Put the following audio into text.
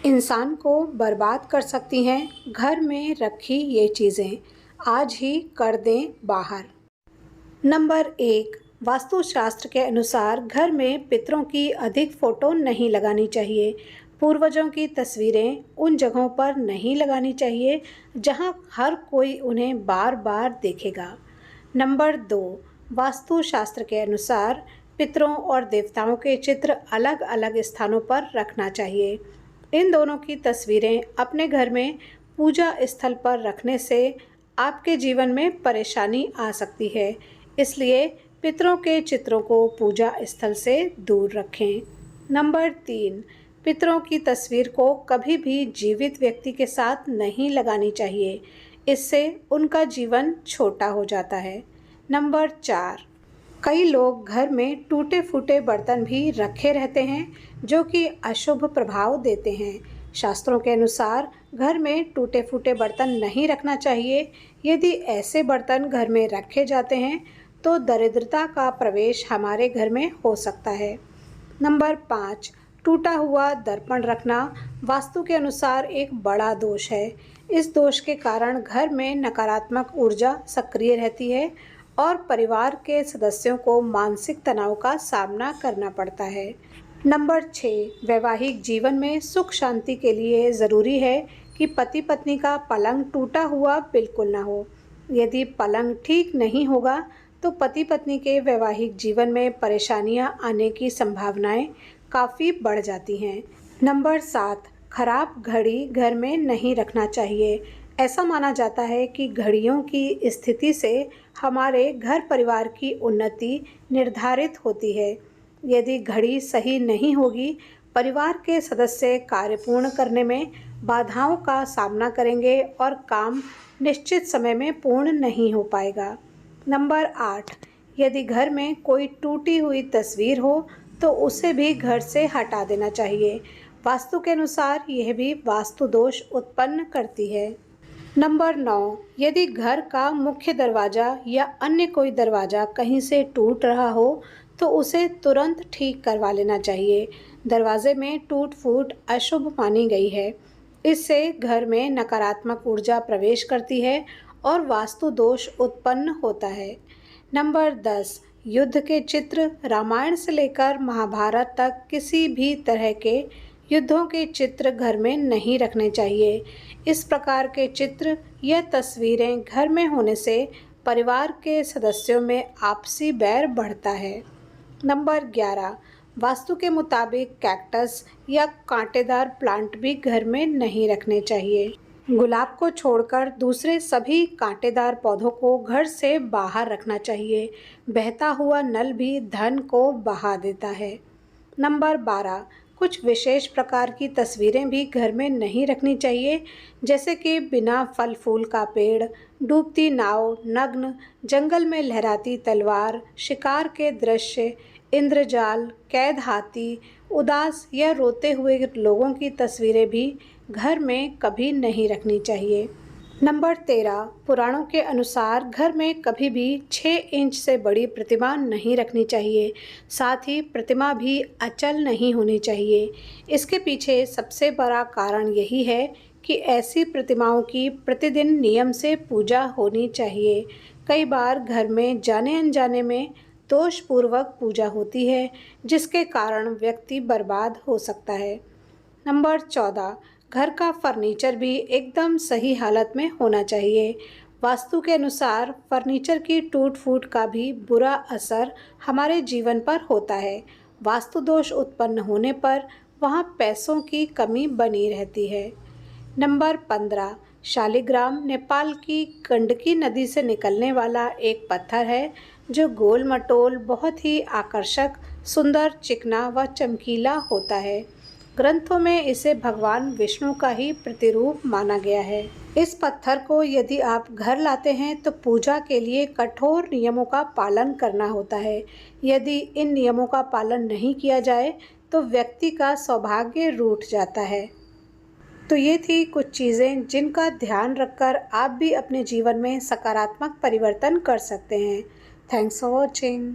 इंसान को बर्बाद कर सकती हैं घर में रखी ये चीज़ें, आज ही कर दें बाहर। नंबर 1, वास्तुशास्त्र के अनुसार घर में पितरों की अधिक फ़ोटो नहीं लगानी चाहिए। पूर्वजों की तस्वीरें उन जगहों पर नहीं लगानी चाहिए जहां हर कोई उन्हें बार बार देखेगा। नंबर 2, वास्तुशास्त्र के अनुसार पितरों और देवताओं के चित्र अलग अलग स्थानों पर रखना चाहिए। इन दोनों की तस्वीरें अपने घर में पूजा स्थल पर रखने से आपके जीवन में परेशानी आ सकती है, इसलिए पितरों के चित्रों को पूजा स्थल से दूर रखें। नंबर 3, पितरों की तस्वीर को कभी भी जीवित व्यक्ति के साथ नहीं लगानी चाहिए, इससे उनका जीवन छोटा हो जाता है। नंबर 4, कई लोग घर में टूटे फूटे बर्तन भी रखे रहते हैं जो कि अशुभ प्रभाव देते हैं। शास्त्रों के अनुसार घर में टूटे फूटे बर्तन नहीं रखना चाहिए। यदि ऐसे बर्तन घर में रखे जाते हैं तो दरिद्रता का प्रवेश हमारे घर में हो सकता है। नंबर 5, टूटा हुआ दर्पण रखना वास्तु के अनुसार एक बड़ा दोष है। इस दोष के कारण घर में नकारात्मक ऊर्जा सक्रिय रहती है और परिवार के सदस्यों को मानसिक तनाव का सामना करना पड़ता है। नंबर 6, वैवाहिक जीवन में सुख शांति के लिए ज़रूरी है कि पति पत्नी का पलंग टूटा हुआ बिल्कुल ना हो। यदि पलंग ठीक नहीं होगा तो पति पत्नी के वैवाहिक जीवन में परेशानियां आने की संभावनाएं काफ़ी बढ़ जाती हैं। नंबर 7, खराब घड़ी घर में नहीं रखना चाहिए। ऐसा माना जाता है कि घड़ियों की स्थिति से हमारे घर परिवार की उन्नति निर्धारित होती है। यदि घड़ी सही नहीं होगी, परिवार के सदस्य कार्य पूर्ण करने में बाधाओं का सामना करेंगे और काम निश्चित समय में पूर्ण नहीं हो पाएगा। नंबर 8, यदि घर में कोई टूटी हुई तस्वीर हो तो उसे भी घर से हटा देना चाहिए। वास्तु के अनुसार यह भी वास्तु दोष उत्पन्न करती है। नंबर 9, यदि घर का मुख्य दरवाज़ा या अन्य कोई दरवाज़ा कहीं से टूट रहा हो तो उसे तुरंत ठीक करवा लेना चाहिए। दरवाजे में टूट फूट अशुभ मानी गई है। इससे घर में नकारात्मक ऊर्जा प्रवेश करती है और वास्तु दोष उत्पन्न होता है। नंबर 10, युद्ध के चित्र रामायण से लेकर महाभारत तक किसी भी तरह के युद्धों के चित्र घर में नहीं रखने चाहिए। इस प्रकार के चित्र या तस्वीरें घर में होने से परिवार के सदस्यों में आपसी बैर बढ़ता है। नंबर 11, वास्तु के मुताबिक कैक्टस या कांटेदार प्लांट भी घर में नहीं रखने चाहिए। गुलाब को छोड़कर दूसरे सभी कांटेदार पौधों को घर से बाहर रखना चाहिए। बहता हुआ नल भी धन को बहा देता है। नंबर 12, कुछ विशेष प्रकार की तस्वीरें भी घर में नहीं रखनी चाहिए, जैसे कि बिना फल फूल का पेड़, डूबती नाव, नग्न, जंगल में लहराती तलवार, शिकार के दृश्य, इंद्रजाल, कैद हाथी, उदास या रोते हुए लोगों की तस्वीरें भी घर में कभी नहीं रखनी चाहिए। नंबर 13, पुराणों के अनुसार घर में कभी भी 6 इंच से बड़ी प्रतिमा नहीं रखनी चाहिए। साथ ही प्रतिमा भी अचल नहीं होनी चाहिए। इसके पीछे सबसे बड़ा कारण यही है कि ऐसी प्रतिमाओं की प्रतिदिन नियम से पूजा होनी चाहिए। कई बार घर में जाने अनजाने में दोषपूर्वक पूजा होती है, जिसके कारण व्यक्ति बर्बाद हो सकता है। नंबर 14, घर का फर्नीचर भी एकदम सही हालत में होना चाहिए। वास्तु के अनुसार फर्नीचर की टूट फूट का भी बुरा असर हमारे जीवन पर होता है। वास्तु दोष उत्पन्न होने पर वहाँ पैसों की कमी बनी रहती है। नंबर 15, शालिग्राम नेपाल की गंडकी नदी से निकलने वाला एक पत्थर है जो गोल मटोल, बहुत ही आकर्षक, सुंदर, चिकना व चमकीला होता है। ग्रंथों में इसे भगवान विष्णु का ही प्रतिरूप माना गया है। इस पत्थर को यदि आप घर लाते हैं तो पूजा के लिए कठोर नियमों का पालन करना होता है। यदि इन नियमों का पालन नहीं किया जाए तो व्यक्ति का सौभाग्य रूठ जाता है। तो ये थी कुछ चीज़ें जिनका ध्यान रखकर आप भी अपने जीवन में सकारात्मक परिवर्तन कर सकते हैं। Thanks for watching.